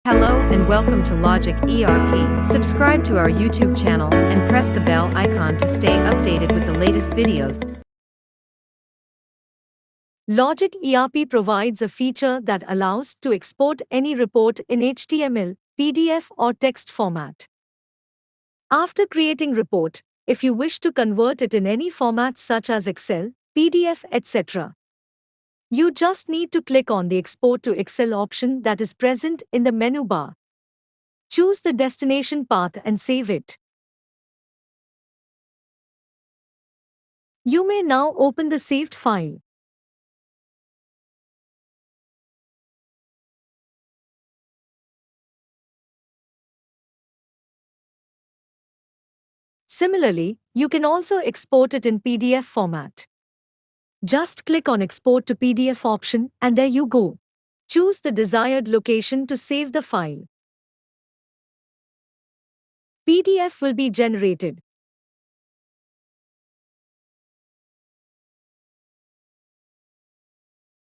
Hello and welcome to Logic ERP. Subscribe to our YouTube channel and press the bell icon to stay updated with the latest videos. Logic ERP provides a feature that allows to export any report in HTML, PDF or text format. After creating report, if you wish to convert it in any format such as Excel, PDF, etc., you just need to click on the Export to Excel option that is present in the menu bar. Choose the destination path and save it. You may now open the saved file. Similarly, you can also export it in PDF format. Just click on Export to PDF option and there you go. Choose the desired location to save the file. PDF will be generated.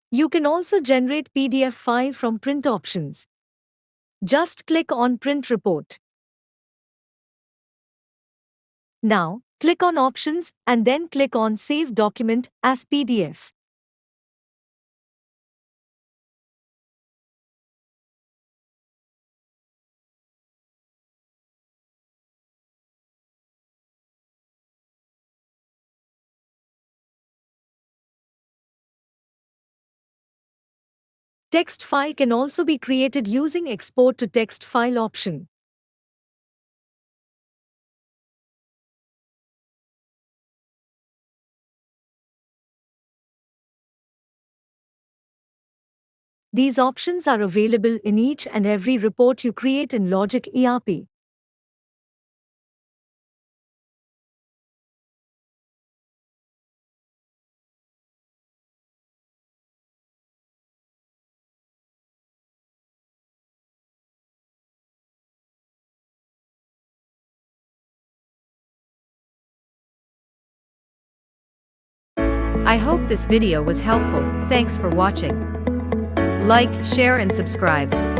You can also generate PDF file from print options. Just click on Print Report. Now, click on Options and then click on Save Document as PDF. Text file can also be created using Export to Text File option. These options are available in each and every report you create in Logic ERP. I hope this video was helpful. Thanks for watching. Like, share and subscribe.